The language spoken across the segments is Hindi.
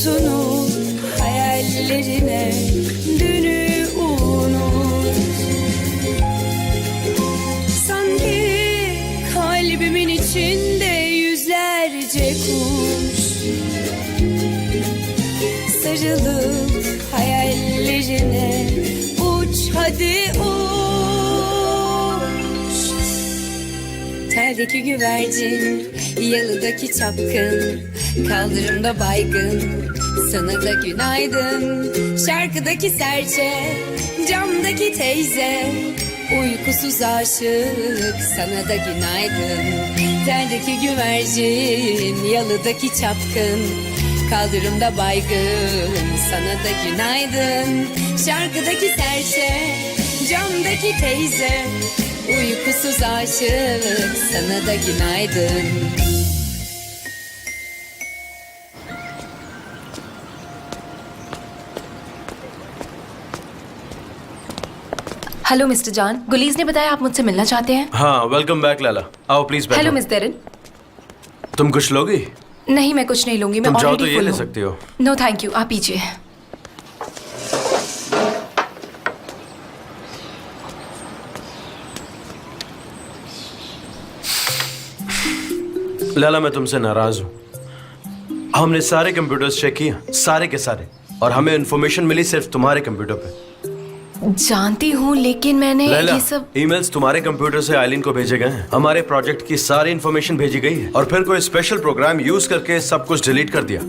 tutunur hayallerine, dünü unut. Sanki kalbimin içinde yüzlerce kuş sarılıp hayallerine, uç hadi uç. Terdeki güvercin, yalıdaki çapkın, kaldırımda baygın, sana da günaydın. Şarkıdaki serçe, camdaki teyze, uykusuz aşık, sana da günaydın. Terdeki güvercin, yalıdaki çapkın, kaldırımda baygın, sana da günaydın. Şarkıdaki serçe, camdaki teyze, uykusuz aşık, sana da günaydın. Hello mister जान, गुलीज ने बताया आप मुझसे मिलना चाहते हैं। हाँ, वेलकम बैक लैला। आओ प्लीज बैठो। हेलो मिस देरन। तुम कुछ लोगी? नहीं, मैं कुछ नहीं लूंगी, मैं तुम चाहो ऑलरेडी तो ये फुल ले हूँ। सकती हो। नो थैंक यू, आप पीजिए। लैला, मैं तुमसे नाराज हूँ। हमने सारे कंप्यूटर्स चेक किए, सारे के सारे, और हमें इन्फॉर्मेशन मिली सिर्फ तुम्हारे कंप्यूटर पे। जानती हूँ, लेकिन मैंने लैला, ये सब ईमेल्स तुम्हारे कंप्यूटर से आइलिन को भेजे गए हैं। हमारे प्रोजेक्ट की सारी इन्फॉर्मेशन भेजी गई है, और फिर कोई स्पेशल प्रोग्राम यूज करके सब कुछ डिलीट कर दिया।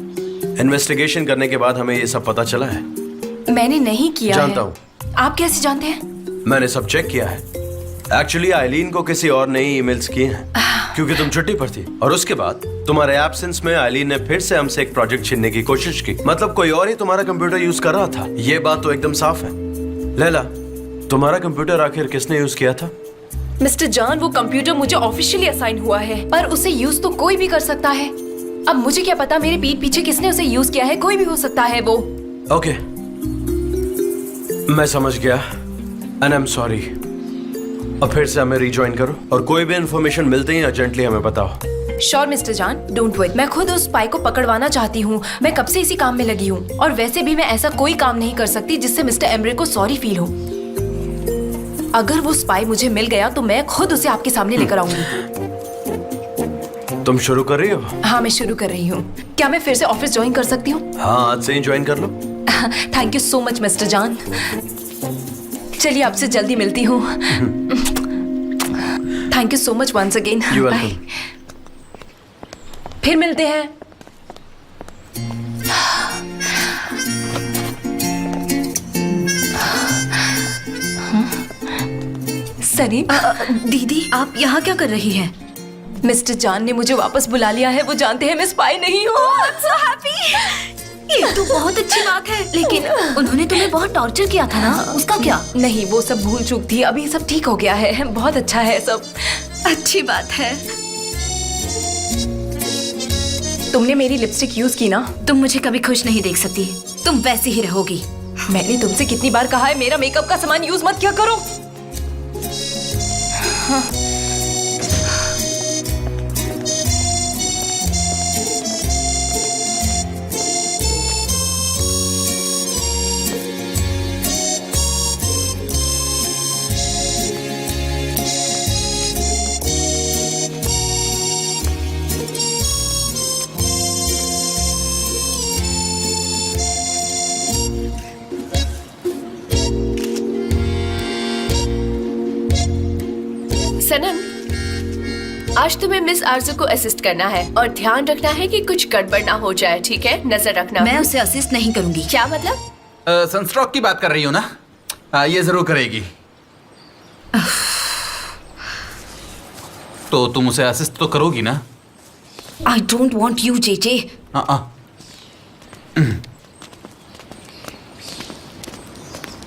इन्वेस्टिगेशन करने के बाद हमें ये सब पता चला है। मैंने नहीं किया जानता है। हूँ। आप कैसे जानते हैं? मैंने सब चेक किया है। एक्चुअली आइलीन को किसी और ने ही ईमेल्स किए हैं, क्योंकि तुम छुट्टी पर थी, और उसके बाद तुम्हारे एब्सेंस में आइलीन ने फिर से हमसे एक प्रोजेक्ट छीनने की कोशिश की। मतलब कोई और ही तुम्हारा कंप्यूटर यूज कर रहा था। ये बात तो एकदम साफ है। लैला, तुम्हारा कंप्यूटर आखिर किसने यूज किया था? मिस्टर जॉन, वो कंप्यूटर मुझे ऑफिशियली असाइन हुआ है, पर उसे यूज तो कोई भी कर सकता है। अब मुझे क्या पता मेरे पीठ पीछे किसने उसे यूज किया है, कोई भी हो सकता है वो। ओके, मैं समझ गया, एंड आई एम सॉरी। अब फिर से हमें रिज्वाइन करो, और कोई भी इंफॉर्मेशन मिलते ही अर्जेंटली हमें बताओ। श्योर मिस्टर जान, डोंट वरी। मैं खुद उस स्पाई को पकड़वाना चाहती हूँ। मैं कब से इसी काम में लगी हूँ, और वैसे भी मैं ऐसा कोई काम नहीं कर सकती जिससे मिस्टर एम्ब्रे को सॉरी फील हो। अगर वो स्पाई मुझे मिल गया तो मैं खुद उसे आपके सामने लेकर आऊंगी। तुम शुरू कर रही हो? हाँ, मैं शुरू कर रही हूँ। क्या मैं फिर से ऑफिस ज्वाइन कर सकती हूँ? हाँ, आज से ही ज्वाइन कर लो। Thank you so much mister John. चलिए, आपसे जल्दी मिलती हूँ। Thank you so much once again. You welcome. फिर मिलते हैं। सनी, दीदी, आप यहाँ क्या कर रही हैं? मिस्टर जान ने मुझे वापस बुला लिया है। वो जानते हैं मैं स्पाई नहीं हूँ। so happy! ये तो बहुत अच्छी बात है, लेकिन उन्होंने तुम्हें बहुत टॉर्चर किया था ना, उसका क्या? नहीं, वो सब भूल चूक थी। अभी सब ठीक हो गया है, बहुत अच्छा है सब। अच्छी बात है। तुमने मेरी लिपस्टिक यूज की ना? तुम मुझे कभी खुश नहीं देख सकती, तुम वैसी ही रहोगी। मैंने तुमसे कितनी बार कहा है मेरा मेकअप का सामान यूज मत किया करो। हाँ। सनम, आज तुम्हें मिस आरजू को असिस्ट करना है, और ध्यान रखना है कि कुछ गड़बड़ ना हो जाए, ठीक है? नजर रखना। मैं उसे असिस्ट नहीं करूंगी। क्या मतलब? सनस्ट्रोक की बात कर रही हो ना? ये जरूर करेगी। तो तुम उसे असिस्ट तो करोगी ना? I don't want you JJ.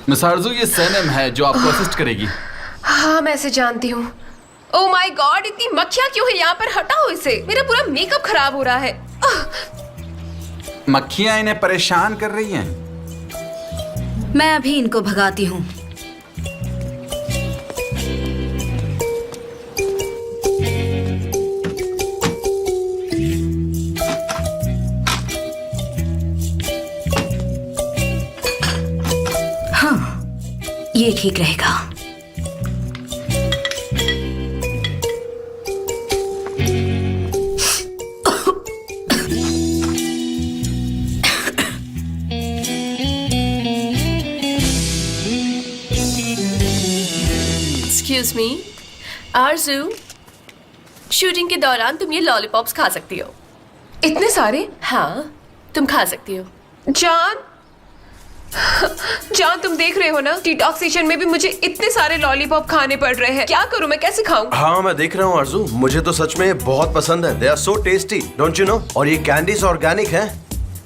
Miss आरजू, ये सनम है जो आपको असिस्ट करेगी। हाँ, मैं इसे जानती हूँ। ओह माय गॉड, इतनी मक्खियाँ क्यों है यहाँ पर? हटाओ इसे, मेरा पूरा मेकअप खराब हो रहा है। मक्खियाँ इन्हें परेशान कर रही हैं। मैं अभी इनको भगाती हूँ। ये ठीक रहेगा। एक्सक्यूज मी आरजू, शूटिंग के दौरान तुम ये लॉलीपॉप्स खा सकती हो। इतने सारे? हाँ, तुम खा सकती हो। जान, जान तुम देख रहे हो ना, डिटॉक्सिएशन में भी मुझे इतने सारे लॉलीपॉप खाने पड़ रहे हैं। क्या करूं मैं, कैसे खाऊं? हाँ मैं देख रहा हूँ आरजू, मुझे तो सच में बहुत पसंद है। They are so tasty, don't you know. और ये कैंडीज ऑर्गेनिक हैं।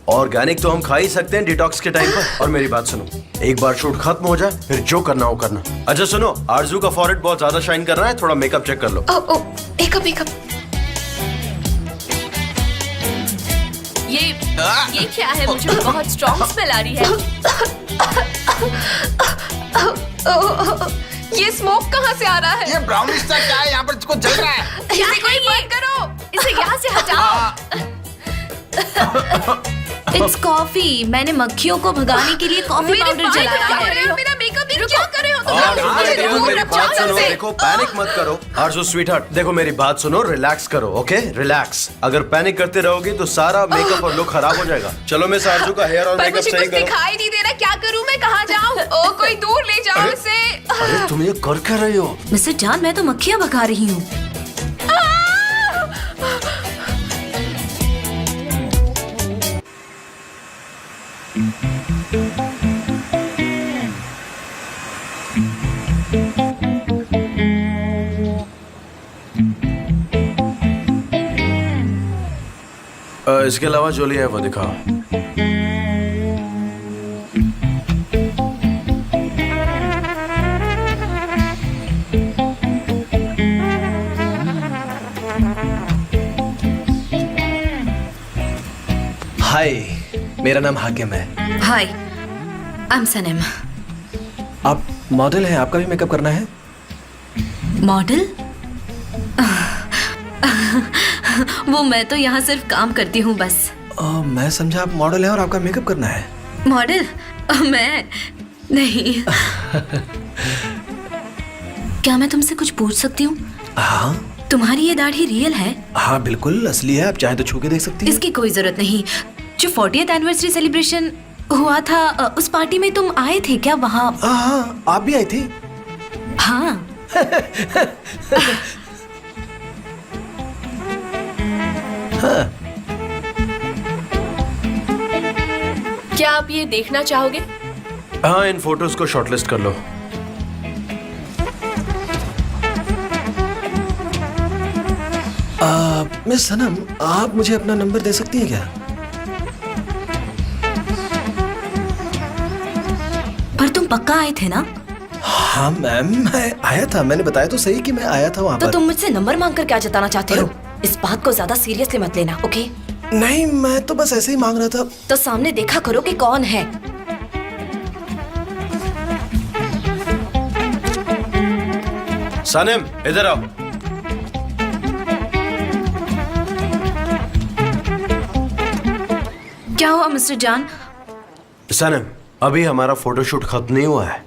ऑर्गेनिक तो हम खा ही सकते हैं डिटॉक्स के टाइम पर। और मेरी बात सुनो, एक बार शूट खत्म हो जाए फिर जो करना हो करना। अच्छा सुनो, आरजू का फॉरहेड बहुत ज्यादा शाइन कर रहा है, थोड़ा मेकअप चेक कर लो। मेकअप ये क्या है? मुझे बहुत स्ट्रॉन्ग स्मेल आ रही है। ये स्मोक कहाँ से आ रहा है? ये ब्राउनिश सा क्या है यहाँ पर जिसको जल रहा है? इसे कोई बंद करो, इसे यहाँ से हटाओ। It's coffee. मैंने मक्खियों को भगाने के लिए कॉफी पाउडर जलाया है। मेरा मेकअप भी क्या कर रहे हो तुम? आरजू मेरी बात सुनो, देखो पैनिक मत करो। आरजू स्वीटहार्ट, देखो मेरी बात सुनो, रिलैक्स करो, ओके रिलैक्स। अगर पैनिक करते रहोगी तो सारा मेकअप और लुक खराब हो जाएगा। चलो मिस आरजू का हेयर और पर मेकअप मुझे सही कुछ करो। दिखाई नहीं दे रहा, क्या करूं मैं, कहाँ जाऊं? ओ कोई दूर ले जाओ अरे- इसे। अरे तुम ये कर क्या रही हो? मिस्टर जान, मैं तो मक्खियां भगा रही हूँ। इसके अलावा जो लिया है वो दिखाओ। हाय, मेरा नाम हाकिम है। हाय, आई एम सनम। आप मॉडल हैं, आपका भी मेकअप करना है? मॉडल? वो मैं तो यहाँ सिर्फ काम करती हूँ बस। मैं समझा आप मॉडल हैं और आपका मेकअप करना है। मॉडल? मैं नहीं। क्या मैं तुमसे कुछ पूछ सकती हूँ? हाँ तुम्हारी ये दाढ़ी रियल है? हाँ बिल्कुल असली है, आप चाहें तो छू के देख सकती हैं। इसकी कोई जरूरत नहीं। जो 40th एनिवर्सरी सेलिब्रेशन हुआ था, उस पार्टी में तुम आए थे क्या वहाँ? हाँ, आप भी आई थी। हाँ। क्या आप ये देखना चाहोगे? हाँ, इन फोटोज को शॉर्टलिस्ट कर लो। मिस सनम, आप मुझे अपना नंबर दे सकती हैं क्या? पर तुम पक्का आए थे ना? हाँ मैम, मैं आया था, मैंने बताया तो सही कि मैं आया था वहाँ तो पर। तुम मुझसे नंबर मांगकर क्या जताना चाहते हो? इस बात को ज्यादा सीरियसली मत लेना, ओके? नहीं, मैं तो बस ऐसे ही मांग रहा था। तो सामने देखा करो कि कौन है। सनम इधर आओ। क्या हुआ मिस्टर जान? सनम, अभी हमारा फोटोशूट खत्म नहीं हुआ है।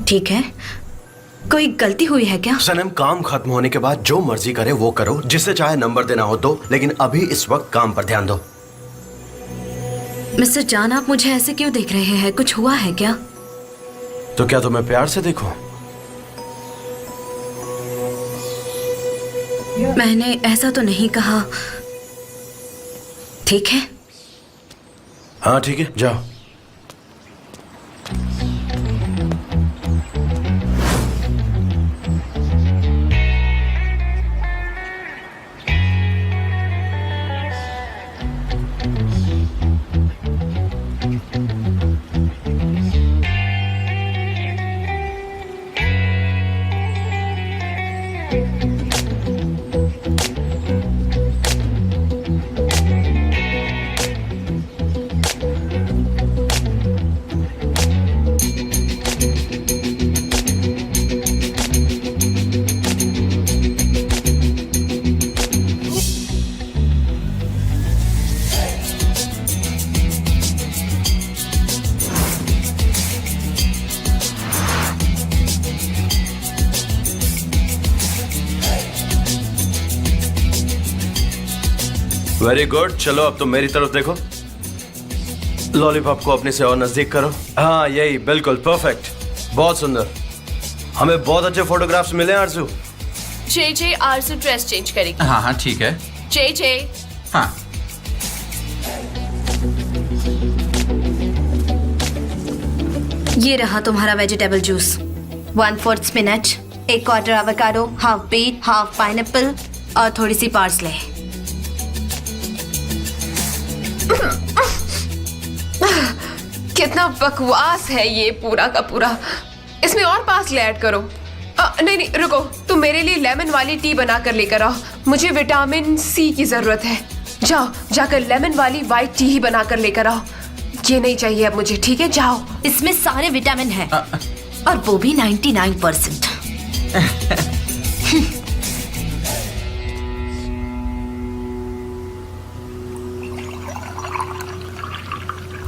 ठीक है, कोई गलती हुई है क्या? सनम, काम खत्म होने के बाद जो मर्जी करे वो करो, जिसे चाहे नंबर देना हो दो, लेकिन अभी इस वक्त काम पर ध्यान दो। मिस्टर जान, आप मुझे ऐसे क्यों देख रहे हैं? कुछ हुआ है क्या? तो क्या तुम्हें प्यार से देखो? मैंने ऐसा तो नहीं कहा। ठीक है। हाँ ठीक है, जाओ। वेरी गुड, चलो अब तुम मेरी तरफ देखो। लॉलीपॉप को अपने से और नजदीक करो। हाँ यही, बिल्कुल परफेक्ट, बहुत सुंदर। हमें बहुत अच्छे फोटोग्राफ्स मिले हैं आरजू। जे आरजू ड्रेस चेंज करेगी। हाँ हाँ ठीक है। जे हाँ ये रहा तुम्हारा vegetable juice. 1/4 spinach, 1/4 avocado, half beet, half pineapple और थोड़ी सी पार्सले। कितना बकवास है ये पूरा का पूरा। इसमें और पार्सले ऐड करो। नहीं नहीं रुको, तुम मेरे लिए लेमन वाली टी बना कर लेकर आओ। मुझे विटामिन सी की जरूरत है। जाओ जाकर लेमन वाली वाइट टी ही बना कर लेकर आओ। ये नहीं चाहिए अब मुझे, ठीक है? जाओ। इसमें सारे विटामिन हैं और वो भी 99%।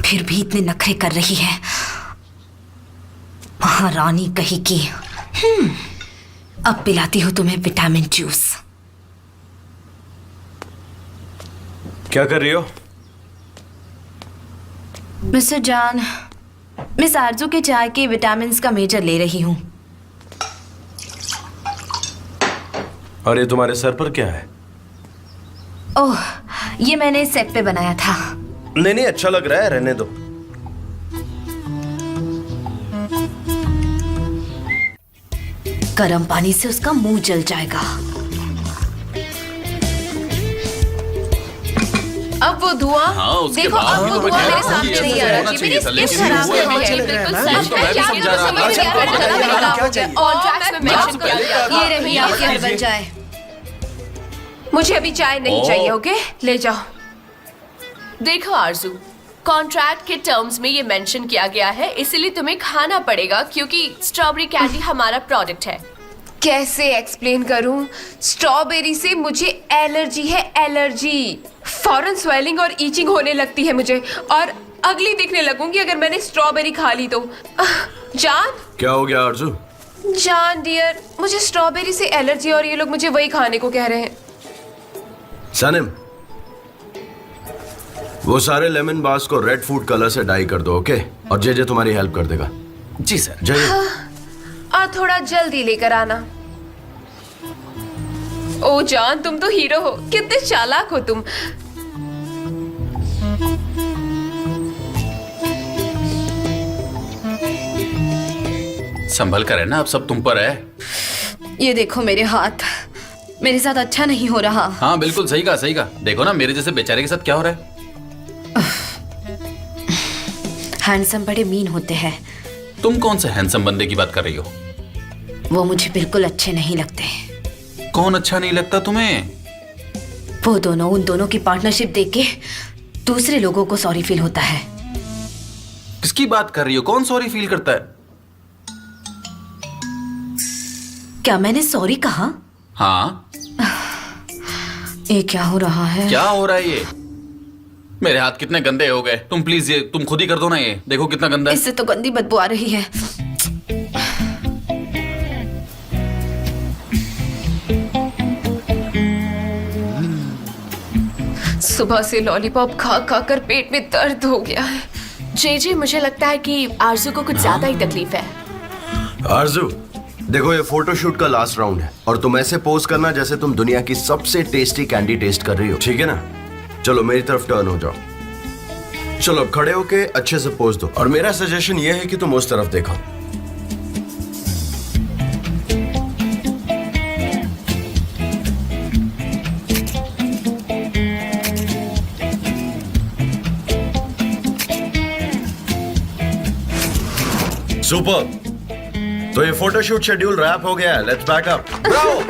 फिर भी इतने नखरे कर रही है, महारानी कहीं की। अब पिलाती हूँ तुम्हें विटामिन जूस। क्या कर रही हो? मिस्टर जॉन, मिस आरजू के चाय के विटामिन्स का मेजर ले रही हूँ। और ये तुम्हारे सर पर क्या है? ओह, ये मैंने सेट पे बनाया था। नहीं नहीं, अच्छा लग रहा है, रहने दो। गर्म पानी से उसका मुंह जल जाएगा। अब वो धुआं, हाँ, उसके देखो बाद अब भी वो तो धुआं मैं मेरे कह रहा हूँ सामने कि नहीं ऐसा आ रहा। होना मेरी चाहिए था, स्किन लेकिन खराब हुआ हो है। गई है। बिल्कुल अब सच मैं है। क्या समझा रहा समझ नहीं आ रहा है। क्या चाहिए? ऑन ट्रैक में मेंशन कर दिया। ये रही आपकी हर्बल चाय। मुझे अभी चाय नहीं चाहिए, ओके? ले जाओ। देखो आरजू, कॉन्ट्रैक्ट के टर्म्स में ये मेंशन किया गया है, इसलिए तुम्हें खाना पड़ेगा क्योंकि स्ट्रॉबेरी कैंडी हमारा प्रोडक्ट है। कैसे एक्सप्लेन करूं? स्ट्रॉबेरी से मुझे एलर्जी है, एलर्जी। फौरन स्वेलिंग और ईचिंग होने लगती है मुझे, और अगली दिखने लगूंगी अगर मैंने स्ट्रॉबेरी खा ली तो। जान, क्या हो गया आरजू? जान डियर, मुझे स्ट्रॉबेरी से एलर्जी और ये लोग मुझे वही खाने को कह रहे हैं। सनम, वो सारे लेमन बार्स को रेड फूड कलर से डाई कर दो, ओके? और जे तुम्हारी हेल्प कर देगा। जी सर। जय। और थोड़ा जल्दी लेकर आना। ओ जान, तुम तो हीरो हो, कितने चालाक हो तुम। संभल कर है ना, अब सब तुम पर है। ये देखो मेरे हाथ, मेरे साथ अच्छा नहीं हो रहा। हाँ बिल्कुल सही कहा, सही कहा। देखो ना मेरे जैसे बेचारे के साथ क्या हो रहा है। हैंडसम बड़े मीन होते हैं। तुम कौन से हैंडसम बंदे की बात कर रही हो? वो मुझे बिल्कुल अच्छे नहीं लगते। कौन अच्छा नहीं लगता तुम्हें? वो दोनों, उन दोनों की पार्टनरशिप देख के दूसरे लोगों को सॉरी फील होता है। किसकी बात कर रही हो? कौन सॉरी फील करता है? क्या मैंने सॉरी कहा? हाँ। ये क्या हो रहा है? क्या हो रहा है ये? मेरे हाथ कितने गंदे हो गए। तुम प्लीज ये तुम खुद ही कर दो ना। ये देखो कितना गंदा है। इससे तो गंदी बदबू आ रही है। सुबह से लॉलीपॉप खा खा कर पेट में दर्द हो गया है। जे मुझे लगता है कि आरजू को कुछ ज्यादा ही तकलीफ है। आरजू, देखो ये फोटोशूट का लास्ट राउंड है और तुम ऐसे पोज करना जैसे तुम दुनिया की सबसे टेस्टी कैंडी टेस्ट कर रही हो, ठीक है ना? चलो मेरी तरफ टर्न हो जाओ। चलो खड़े होके अच्छे से पोज दो और मेरा सजेशन ये है कि तुम उस तरफ देखो। सुपर। तो ये फोटोशूट शेड्यूल रैप हो गया है। Let's back up. ब्रावो।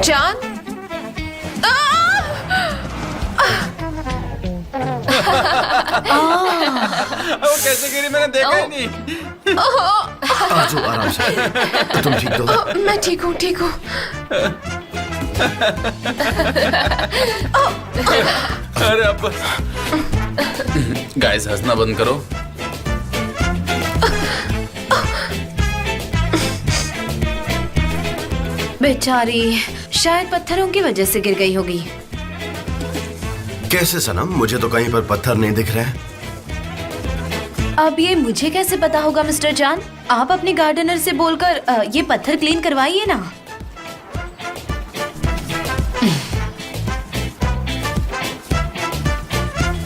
जान, वो कैसे गिरी मैंने देखा ही नहीं। आरजू आराम से। तुम ठीक हो? मैं ठीक हूँ, ठीक हूँ। अरे अब गाइस हंसना बंद करो। बेचारी शायद पत्थरों की वजह से गिर गई होगी। कैसे सनम? मुझे तो कहीं पर पत्थर नहीं दिख रहे हैं। अब ये मुझे कैसे पता होगा मिस्टर जान? आप अपने गार्डनर से बोलकर ये पत्थर क्लीन करवाइए ना।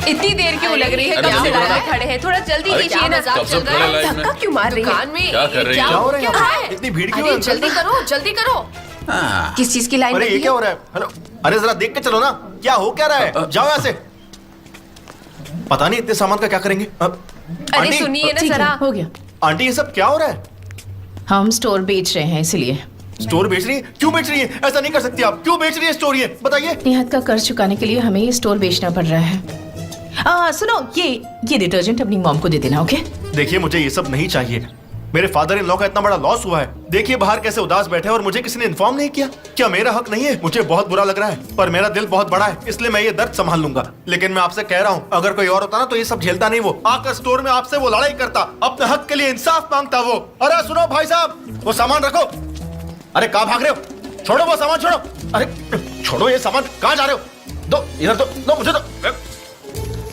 इतनी देर क्यों लग रही है? अरे कब से जल्दी लाइन करो में खड़े हैं? थोड़ा जल्दी अरे कीजिए ना। मजाक कब से चल रहा खड़े है? लाइन में? धक्का क्यों मार रही है? दुकान में क्या कर रही क्या है? हो क्या रहा है? इतनी भीड़ क्यों अरे है? जल्दी करो, जल्दी करो। हाँ। किस चीज की लाइन अरे लगी ये है? क्या हो रहा है? हेलो, अरे जरा देख के चलो ना, क्या हो क्या रहा है? जाओ यहाँ से। पता नहीं इतने सामान का क्या करेंगे। अरे आंटी, सुनिए ना ठीक है, जरा। हो गया। आंटी ये सब क्या हो रहा है? हम स्टोर बेच रहे हैं इसलिए। स्टोर बेच रही है? क्यों बेच रही है? ऐसा नहीं कर सकती आप। क्यों बेच रही है स्टोर ये? बताइए। निहत का कर्ज चुकाने के लिए हमें ये स्टोर बेचना पड़ रहा है। सुनो, ये डिटर्जेंट अपनी मॉम को दे देना, ओके? देखिए मुझे ये सब नहीं चाहिए। मेरे फादर इन लॉ का इतना बड़ा लॉस हुआ है। देखिए बाहर कैसे उदास बैठे हैं और मुझे किसी ने इन्फॉर्म नहीं किया। क्या मेरा हक नहीं है? मुझे बहुत बुरा लग रहा है, पर मेरा दिल बहुत बड़ा है, इसलिए मैं ये दर्द संभाल लूंगा। लेकिन मैं आपसे कह रहा हूँ, अगर कोई और होता ना तो ये सब झेलता नहीं। वो आकर स्टोर में आपसे वो लड़ाई करता, अपने हक के लिए इंसाफ मांगता वो। अरे सुनो भाई साहब, वो सामान रखो। अरे कहाँ भाग रहे हो? छोड़ो वो सामान, छोड़ो। अरे छोड़ो ये सामान, कहाँ जा रहे हो? दो इधर, दो मुझे दो।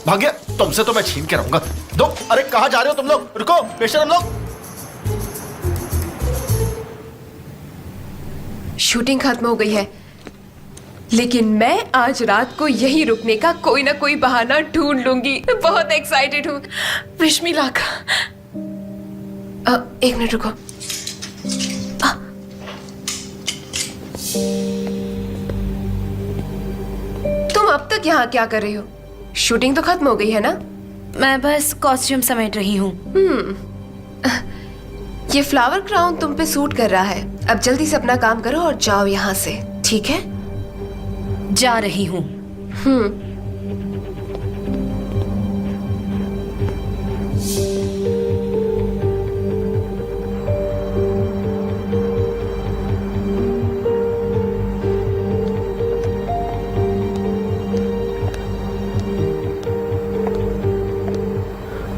भाग गया? तुमसे तो मैं छीन के रहूंगा। दो। अरे कहाँ जा रहे हो तुम लोग? रुको बेशरम लोग। शूटिंग खत्म हो गई है, लेकिन मैं आज रात को यहीं रुकने का कोई ना कोई बहाना ढूंढ लूंगी। मैं बहुत एक्साइटेड हूँ। Wish me luck. एक मिनट रुको। तुम अब तक यहाँ क्या कर रही हो? शूटिंग तो खत्म हो गई है ना? मैं बस कॉस्ट्यूम समेट रही हूँ। ये फ्लावर क्राउन तुम पे सूट कर रहा है। अब जल्दी से अपना काम करो और जाओ यहाँ से, ठीक है? जा रही हूँ।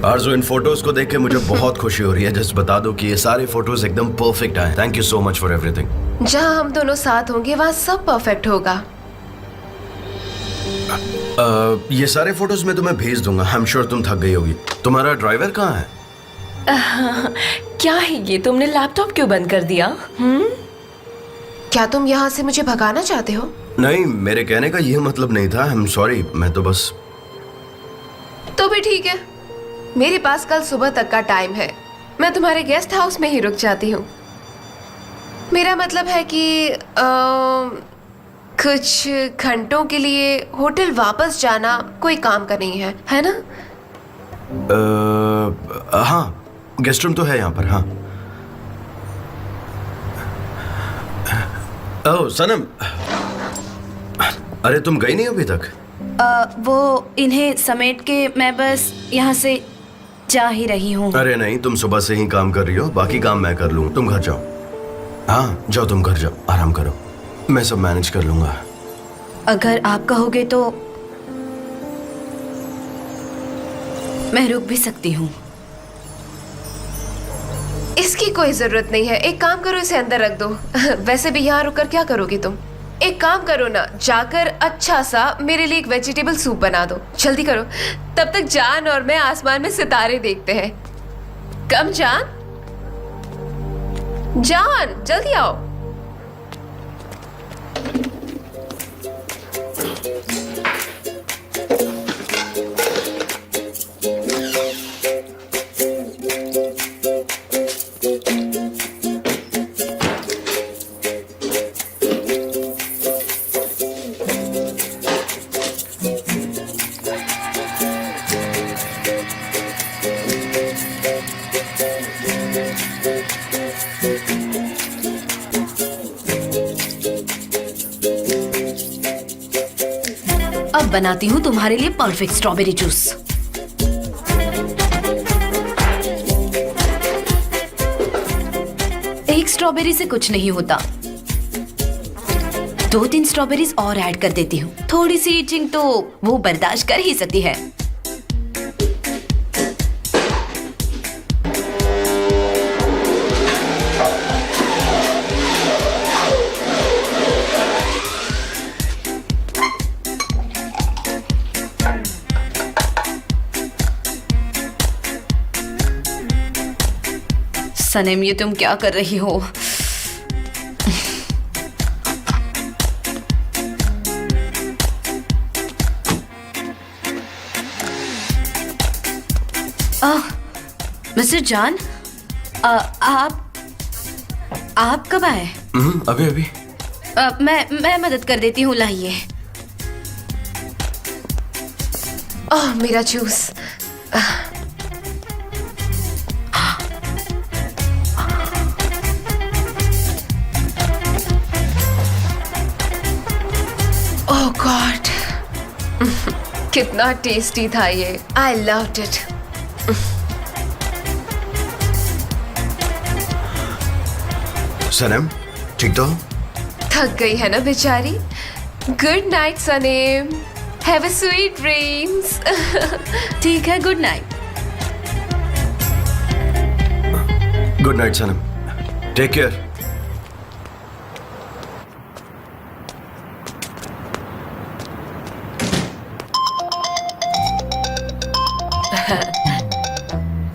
आरज़ू, इन फोटोज को देख के मुझे बहुत खुशी हो रही है। जस्ट बता दो कि ये सारे फोटोज एकदम परफेक्ट आए। Thank you so much for everything. जहाँ हम दोनों साथ होंगे वहाँ सब परफेक्ट होगा। ये सारे फोटोज मैं तुम्हें भेज दूंगा। आई एम श्योर तुम थक गई होगी। तुम्हारा ड्राइवर कहाँ है? क्या है ये? तुमने लैपटॉप क्यों बंद कर दिया? क्या तुम यहाँ से मुझे भगाना चाहते हो? नहीं, मेरे कहने का ये मतलब नहीं था। आई एम सॉरी। मैं तो बस। तो भी ठीक है, मेरे पास कल सुबह तक का टाइम है। मैं तुम्हारे गेस्ट हाउस में ही रुक जाती हूँ। मेरा मतलब है कि कुछ घंटों के लिए होटल वापस जाना कोई काम का नहीं है ना? हाँ, गेस्ट रूम तो है यहाँ पर। हाँ। ओह सनम, अरे तुम गई नहीं अभी तक? वो इन्हें समेट के मैं बस यहाँ से जा ही रही हूँ। अरे नहीं, तुम सुबह से ही काम कर रही हो। बाकी काम मैं कर लूँ। तुम घर जाओ। हाँ जाओ, तुम घर जाओ, आराम करो। मैं सब मैनेज कर लूंगा। अगर आप कहोगे तो मैं रुक भी सकती हूँ। इसकी कोई जरूरत नहीं है। एक काम करो, इसे अंदर रख दो। वैसे भी यहाँ रुककर क्या करोगी तुम? एक काम करो ना, जाकर अच्छा सा मेरे लिए एक वेजिटेबल सूप बना दो। जल्दी करो, तब तक जान और मैं आसमान में सितारे देखते हैं। कम जान, जान जल्दी आओ। अब बनाती हूँ तुम्हारे लिए परफेक्ट स्ट्रॉबेरी जूस। एक स्ट्रॉबेरी से कुछ नहीं होता। 2-3 स्ट्रॉबेरीज और ऐड कर देती हूँ। थोड़ी सी ईचिंग तो वो बर्दाश्त कर ही सकती है। सनम, ये तुम क्या कर रही हो? मिस्टर जान, आप कब आए? अभी अभी। मैं मदद कर देती हूँ, लाइए। ओह मेरा जूस। ओह गॉड, कितना टेस्टी था ये। I loved it. सनम, ठीक तो हो? थक गई है ना बेचारी। Good night Sanam, have a sweet dreams. ठीक है, good night. Good night Sanam, take care.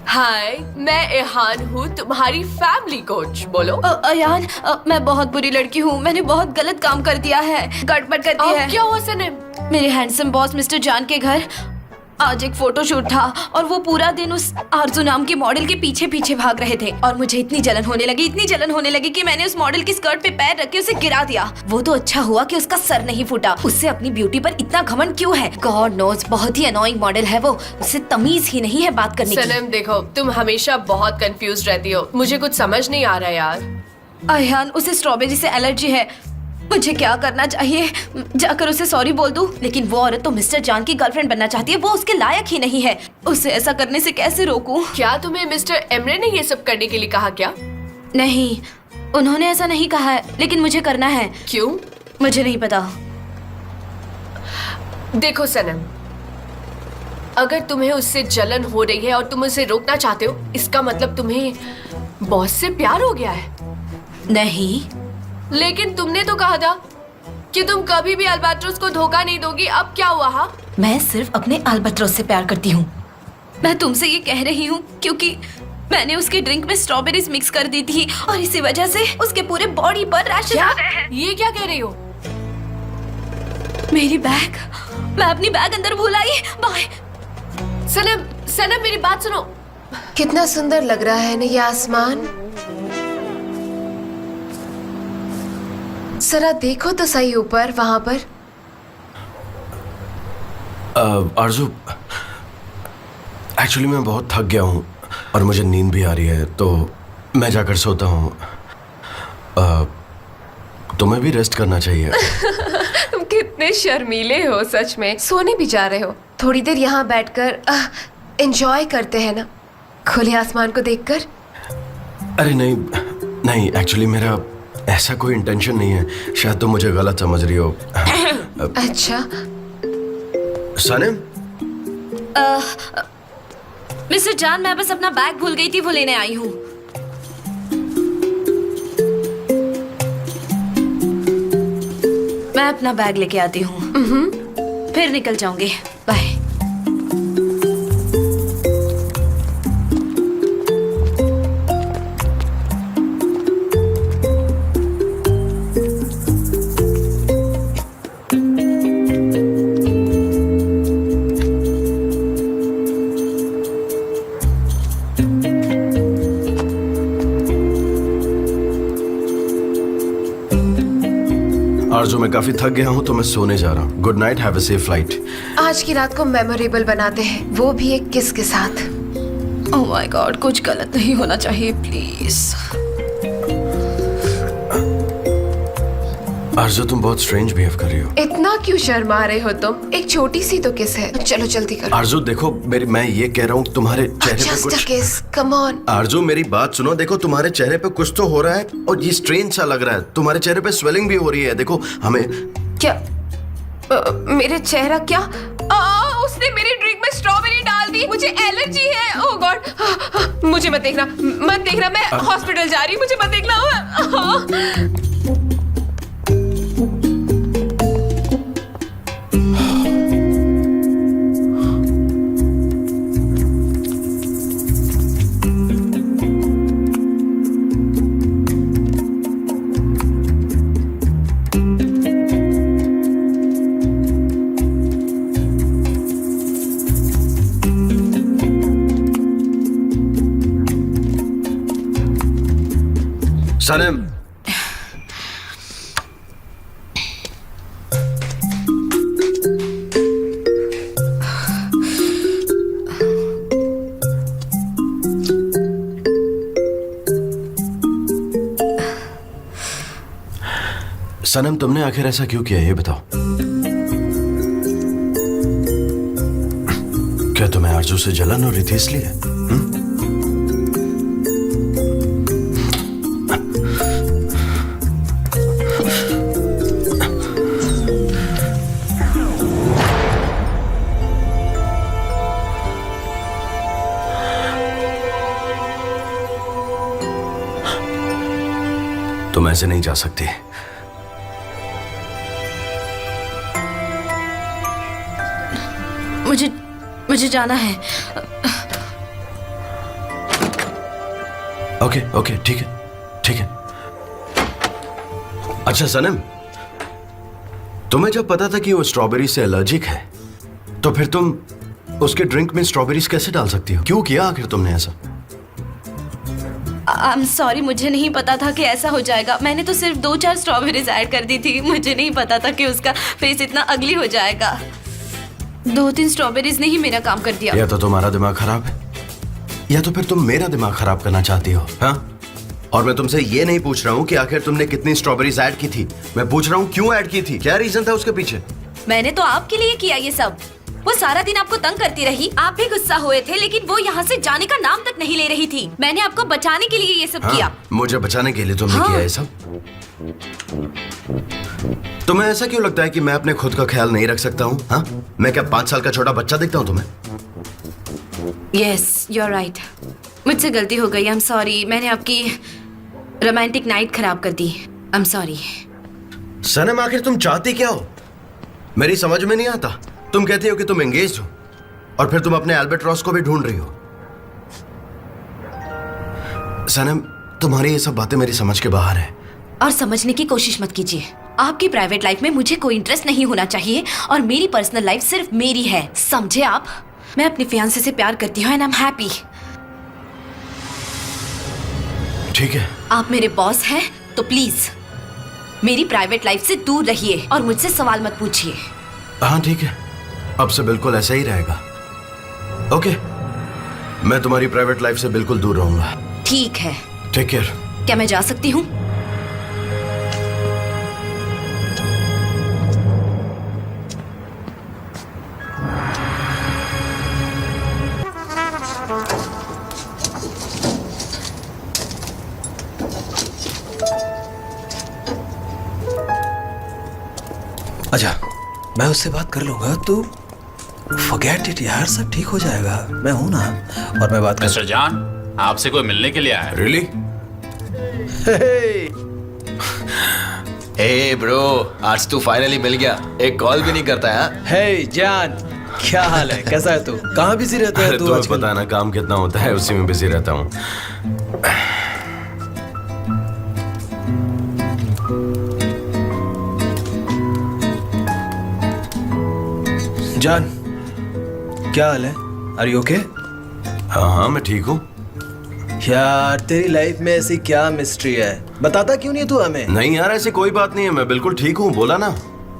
Hi, मैं इहान हूँ, तुम्हारी फैमिली कोच। बोलो। अयान, मैं बहुत बुरी लड़की हूँ। मैंने बहुत गलत काम कर दिया है, गड़बड़ कर दी है। क्या हुआ सनम? मेरे हैंडसम बॉस मिस्टर जान के घर आज एक फोटोशूट था और वो पूरा दिन उस आरजू नाम के मॉडल के पीछे पीछे भाग रहे थे और मुझे इतनी जलन होने लगी कि मैंने उस मॉडल की स्कर्ट पे पैर रख के उसे गिरा दिया। वो तो अच्छा हुआ कि उसका सर नहीं फूटा। उससे अपनी ब्यूटी पर इतना घमंड क्यों है? गॉड नोज, बहुत ही अनोइंग मॉडल है वो। उससे तमीज ही नहीं है बात करने की। सनम देखो, तुम हमेशा बहुत कंफ्यूज रहती हो, मुझे कुछ समझ नहीं आ रहा यार। अयान, उसे स्ट्रॉबेरी से एलर्जी है। मुझे क्या करना चाहिए? जाकर उसे सॉरी बोल दूं? लेकिन वो औरत तो मिस्टर जान की गर्लफ्रेंड बनना चाहती है, वो उसके लायक ही नहीं है। उसे ऐसा करने से कैसे रोकूं? क्या तुम्हें मिस्टर एमरे ने ये सब करने के लिए कहा क्या? नहीं, उन्होंने ऐसा नहीं कहा है, लेकिन मुझे करना है। क्यों? मुझे नहीं पता। देखो सनम, अगर तुम्हें उससे जलन हो रही है और तुम उसे रोकना चाहते हो, इसका मतलब तुम्हें बॉस से प्यार हो गया है। नहीं, लेकिन तुमने तो कहा था कि तुम कभी भी अल्बाट्रोस को धोखा नहीं दोगी। अब क्या हुआ? हा? मैं सिर्फ अपने अल्बाट्रोस से प्यार करती हूँ। मैं तुमसे ये कह रही हूँ क्योंकि मैंने उसके ड्रिंक में स्ट्रॉबेरीज मिक्स कर दी थी और इसी वजह से उसके पूरे बॉडी पर रैशेस आ गए हैं। ये क्या कह रही हो? मेरी बैग, मैं अपनी बैग अंदर भूल आई। बाय। सनम, सनम मेरी बात सुनो। कितना सुंदर लग रहा है ना ये आसमान। जरा देखो तो सही ऊपर, वहां पर। आरजू, एक्चुअली मैं बहुत थक गया हूँ और मुझे नींद भी आ रही है, तो मैं जाकर सोता हूँ। तुम्हें भी रेस्ट करना चाहिए। तुम कितने शर्मीले हो सच में। सोने भी जा रहे हो? थोड़ी देर यहाँ बैठकर एंजॉय करते हैं ना, खुले आसमान को देखकर। अरे नहीं नहीं, एक्चुअली मेरा ऐसा कोई इंटेंशन नहीं है। शायद तुम मुझे गलत समझ रही हो। अच्छा। सनम, मिस्टर जान, मैं बस अपना बैग भूल गई थी, वो लेने आई हूँ। मैं अपना बैग लेके आती हूँ, फिर निकल जाऊंगी। बाय। आरजू, मैं काफी थक गया हूँ तो मैं सोने जा रहा हूँ। Good night, have a safe flight. आज की रात को मेमोरेबल बनाते हैं, वो भी एक किस के साथ। ओह माय गॉड, कुछ गलत नहीं होना चाहिए प्लीज। आरजू, तुम बहुत स्ट्रेंज बिहेव कर रही हो। इतना क्यों शर्मा रहे हो तुम? एक छोटी सी तो किस है। चलो जल्दी करो। आरजू देखो, मैं ये कह रहा हूँ तुम्हारे चेहरे पे Just a कुछ। kiss, come on। आरजू मेरी बात सुनो, देखो तुम्हारे चेहरे पे कुछ तो हो रहा है और ये स्ट्रेंज सा लग रहा है। तुम्हारे चेहरे पे स्वेलिंग भी हो रही है। देखो हमें क्या मेरे चेहरा क्या? उसने मेरी ड्रिंक में स्ट्रॉबेरी डाल दी, मुझे एलर्जी है। ओह गॉड, मुझे मत देखना, मत देखना। मैं हॉस्पिटल जा रही हूँ, मुझे मत देखना। सनम, सनम तुमने आखिर ऐसा क्यों किया ये बताओ। क्या तुम्हें आरजू से जलन हो रही थी इसलिए? तुम ऐसे नहीं जा सकती। मुझे जाना है। ओके ओके ठीक है ठीक है। अच्छा सनम, तुम्हें जब पता था कि वो स्ट्रॉबेरी से एलर्जिक है तो फिर तुम उसके ड्रिंक में स्ट्रॉबेरीज कैसे डाल सकती हो? क्यों किया आखिर तुमने ऐसा? आई एम सॉरी, मुझे नहीं पता था कि ऐसा हो जाएगा। मैंने तो सिर्फ 2-4 स्ट्रॉबेरीज ऐड कर दी थी। मुझे नहीं पता था कि उसका फेस इतना अगली हो जाएगा। 2-3 स्ट्रॉबेरीज ने ही मेरा काम कर दिया। या तो तुम्हारा दिमाग खराब है या तो फिर तुम मेरा दिमाग खराब करना चाहती हो। हाँ, और मैं तुमसे ये नहीं पूछ रहा हूँ कि आखिर तुमने कितनी स्ट्रॉबेरीज ऐड की थी, मैं पूछ रहा हूँ क्यों ऐड की थी, क्या रीजन था उसके पीछे? मैंने तो आपके लिए किया ये सब। वो सारा दिन आपको तंग करती रही, आप भी गुस्सा हुए थे, लेकिन वो यहाँ से जाने का नाम तक नहीं ले रही थी। मैंने आपको बचाने के लिए ये सब हाँ, किया। मुझे बचाने के लिए तुमने हाँ। किया ये सब? तुम्हें ऐसा क्यों लगता है कि मैं अपने खुद का ख्याल नहीं रख सकता हूँ? हाँ, मैं क्या 5 साल का छोटा बच्चा दिखता हूँ तुम्हें? Yes, you are right. मुझसे गलती हो गई। I am sorry. मैंने आपकी रोमांटिक नाइट खराब कर दी। आई एम सॉरी। सनम आखिर तुम चाहती क्या हो? मेरी समझ में नहीं आता। तुम कहती हो कि तुम एंगेज हो और फिर तुम अपने एल्बर्ट्रॉस को भी ढूंढ रही हो। सनम, तुम्हारी ये सब बातें मेरी समझ के बाहर है। और समझने की कोशिश मत कीजिए। आपकी प्राइवेट लाइफ में मुझे कोई इंटरेस्ट नहीं होना चाहिए और मेरी पर्सनल लाइफ सिर्फ मेरी है, समझे आप? मैं अपने फियांसे से प्यार करती हूँ एंड आई एम हैप्पी। ठीक है। आप मेरे बॉस हैं तो प्लीज मेरी प्राइवेट लाइफ से दूर रहिए और मुझसे सवाल मत पूछिए। हाँ ठीक है, अब से बिल्कुल ऐसा ही रहेगा। ओके, मैं तुम्हारी प्राइवेट लाइफ से बिल्कुल दूर रहूंगा। ठीक है। Take care. क्या मैं जा सकती हूँ? अच्छा, मैं उससे बात कर लूंगा। तू फॉरगेट इट यार, सब ठीक हो जाएगा। मैं हूं ना, और मैं बात कर। मिस्टर जान, आपसे कोई मिलने के लिए आया है। रियली? हे ब्रो, आज तू फाइनली मिल गया। एक कॉल भी नहीं करता है। हे जान, क्या हाल है? कैसा है तू? कहाँ बिजी रहता है तू तुम्हें आजकल? पता है ना काम कितना होता है, उसी में बिजी रहता हूँ। जान, क्या हाल है? Are you okay? हाँ हाँ मैं ठीक हूँ। यार तेरी लाइफ में ऐसी क्या मिस्ट्री है? बताता क्यों नहीं तू हमें? नहीं यार, ऐसी कोई बात नहीं है, मैं बिल्कुल ठीक हूँ, बोला ना।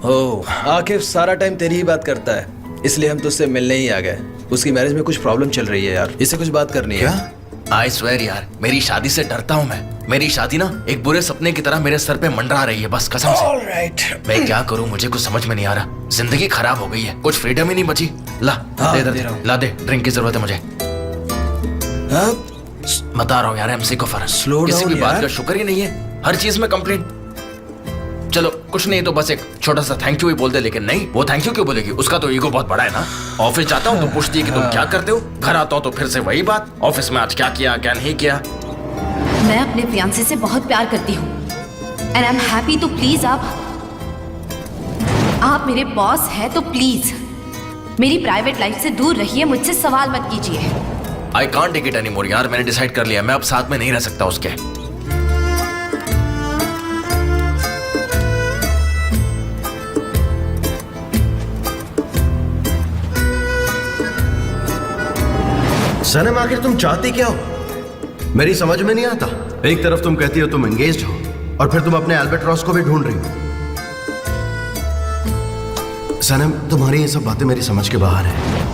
ओ, आकिफ सारा टाइम तेरी ही बात करता है, इसलिए हम तुझसे मिलने ही आ गए। उसकी मैरिज में कुछ प्रॉब्लम चल रही है यार, इससे कुछ बात करनी है। क्या? आई स्वेयर यार, मेरी शादी से डरता हूँ मैं। मेरी शादी ना एक बुरे सपने की तरह मेरे सर पे मंडरा रही है, बस कसम से। ऑलराइट। मैं क्या करूँ, मुझे कुछ समझ में नहीं आ रहा। जिंदगी खराब हो गई है, कुछ फ्रीडम ही नहीं बची। ला हाँ, दे दे दे, रहा हूँ। ला दे, ड्रिंक की जरूरत है मुझे। अब बता रहा हूँ यार, एमसी को फर्क Slow किसी down भी बात यार। का शुक्र ही नहीं है, हर चीज में कंप्लेंट। चलो कुछ नहीं तो बस एक छोटा सा थैंक यू ही बोल दे, लेकिन नहीं, वो थैंक यू क्यों बोलेगी? उसका तो ईगो बहुत बड़ा है ना। ऑफिस जाता हूँ तो पूछती है कि तुम क्या करते हो, घर आता हूँ तो फिर से वही बात, ऑफिस में आज क्या किया क्या नहीं किया। मैं अपने फियांसे से बहुत प्यार करती हूँ एंड आई एम हैप्पी। तो प्लीज आप मेरे बॉस हैं तो प्लीज मेरी प्राइवेट लाइफ से दूर रहिए, मुझसे सवाल मत कीजिए। I can't take it anymore यार, मैंने डिसाइड कर लिया, मैं अब साथ में नहीं रह सकता उसके। सनम आखिर तुम चाहती क्या हो? मेरी समझ में नहीं आता, एक तरफ तुम कहती हो तुम एंगेज्ड हो और फिर तुम अपने एल्बर्ट्रॉस को भी ढूंढ रही हो। सनम, तुम्हारी ये सब बातें मेरी समझ के बाहर है।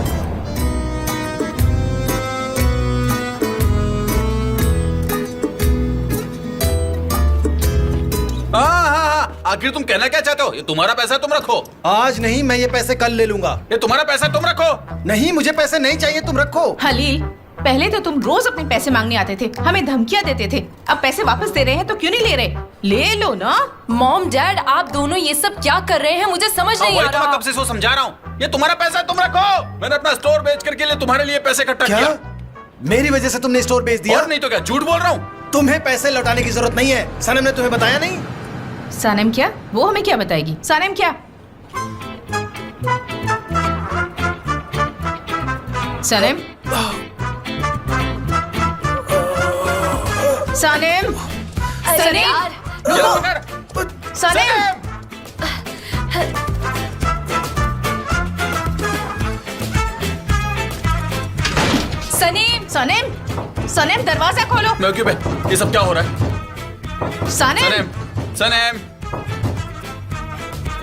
आखिर तुम कहना क्या चाहते हो? ये तुम्हारा पैसा है, तुम रखो। आज नहीं, मैं ये पैसे कल ले लूंगा। ये तुम्हारा पैसा है, तुम रखो। नहीं, मुझे पैसे नहीं चाहिए, तुम रखो। हलील, पहले तो तुम रोज अपने पैसे मांगने आते थे, हमें धमकियां देते थे। अब पैसे वापस दे रहे हैं तो क्यों नहीं ले रहे? ले लो ना। मॉम डैड, आप दोनों ये सब क्या कर रहे हैं? मुझे समझ नहीं आ वही तो मैं रहा। कब से समझा रहा हूँ। ये तुम्हारा पैसा है, तुम रखो। मैंने अपना स्टोर बेच करके लिए तुम्हारे लिए पैसे इकट्ठा क्या? किया। मेरी वजह से तुमने स्टोर बेच दिया? और नहीं तो क्या, झूठ बोल रहा हूँ। तुम्हें पैसे लौटाने की जरूरत नहीं है। सनम ने तुम्हें बताया नहीं? सनम क्या? वो हमें क्या बताएगी? सनम क्या? सनम? सनम? अरे सनम? यार, सनम? सनीम, सनम? सनम, दरवाजा खोलो। मैं क्यों बे? ये सब क्या हो रहा है? सनम? सनम, सनम।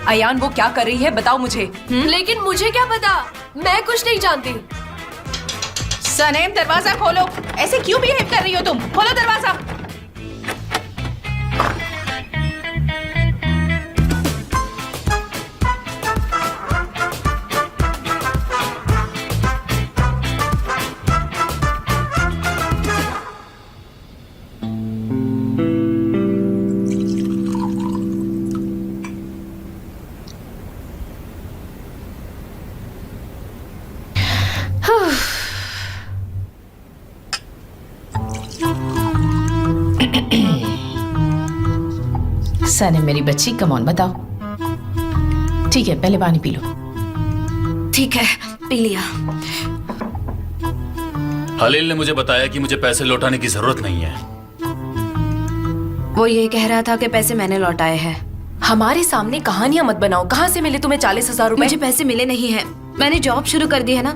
अयान वो क्या कर रही है बताओ मुझे। लेकिन मुझे क्या पता, मैं कुछ नहीं जानती। सनम, दरवाजा खोलो। ऐसे क्यों बिहेव कर रही हो तुम? खोलो दरवाजा। सनम मेरी बच्ची, कम ऑन बताओ। ठीक है, पहले पानी पी लो। ठीक है, पी लिया। हलील ने मुझे बताया कि मुझे पैसे लौटाने की जरूरत नहीं है। वो ये कह रहा था कि पैसे मैंने लौटाए हैं। हमारे सामने कहानियां मत बनाओ। कहाँ से मिले तुम्हें 40,000 रुपए? मुझे पैसे मिले नहीं हैं। मैंने जॉब शुरू कर दी है ना,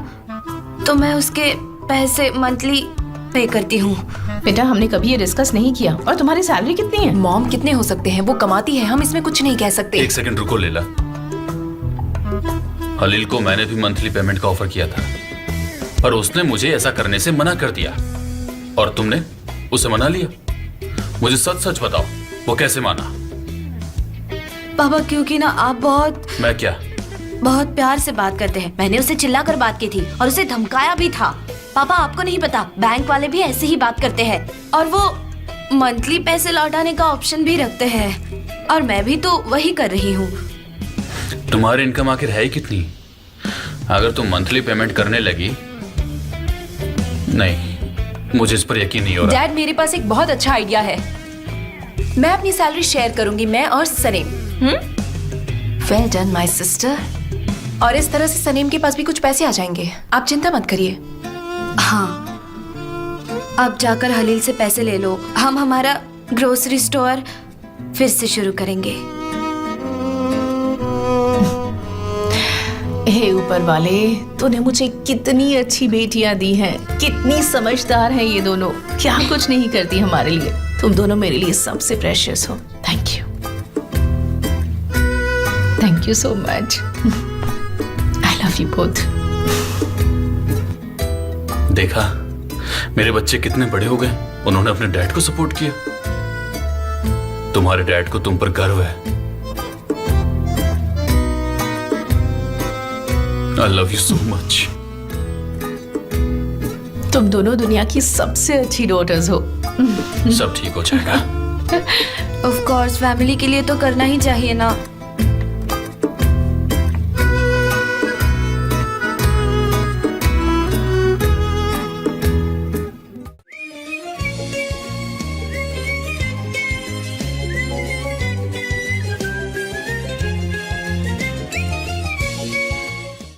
तो मैं उसके पैसे मंथली पे करती हूँ। बेटा, हमने कभी ये डिस्कस नहीं किया। और तुम्हारी सैलरी कितनी है? मॉम कितने हो सकते हैं? वो कमाती है, हम इसमें कुछ नहीं कह सकते। एक सेकंड रुको लेला। हलील को मैंने भी मंथली पेमेंट का ऑफर किया था, पर उसने मुझे ऐसा करने से मना कर दिया। और तुमने उसे मना लिया। मुझे सच सच बताओ, वो कैसे माना? पापा, क्योंकि ना आप मैं क्या? बहुत प्यार से बात करते हैं। मैंने उसे चिल्लाकर बात की थी और उसे धमकाया भी था। पापा, आपको नहीं पता, बैंक वाले भी ऐसे ही बात करते हैं और वो मंथली पैसे लौटाने का ऑप्शन भी रखते हैं। और मैं भी तो वही कर रही हूँ। तुम्हारी इनकम आखिर है ही कितनी? अगर तुम मंथली पेमेंट करने लगी, नहीं, मुझे इस पर यकीन नहीं हो रहा। डैड, मेरे पास एक बहुत अच्छा आइडिया है। मैं अपनी सैलरी शेयर करूंगी, मैं और Sanam. Well done my sister. और इस तरह से सनीम के पास भी कुछ पैसे आ जाएंगे। आप चिंता मत करिए। हाँ, अब जाकर हलील से पैसे ले लो। हम हमारा ग्रोसरी स्टोर फिर से शुरू करेंगे। हे ऊपर वाले, तूने मुझे कितनी अच्छी बेटियां दी हैं, कितनी समझदार हैं ये दोनों। क्या कुछ नहीं करती हमारे लिए। तुम दोनों मेरे लिए सबसे प्रेशियस हो। Thank you, thank you so much. I love you both. देखा, मेरे बच्चे कितने बड़े हो गए। उन्होंने अपने डैड को सपोर्ट किया। तुम्हारे डैड को तुम पर गर्व है। I love you so much. तुम दोनों दुनिया की सबसे अच्छी डॉटर्स हो। सब ठीक हो जाएगा। ऑफ कोर्स, फैमिली के लिए तो करना ही चाहिए ना।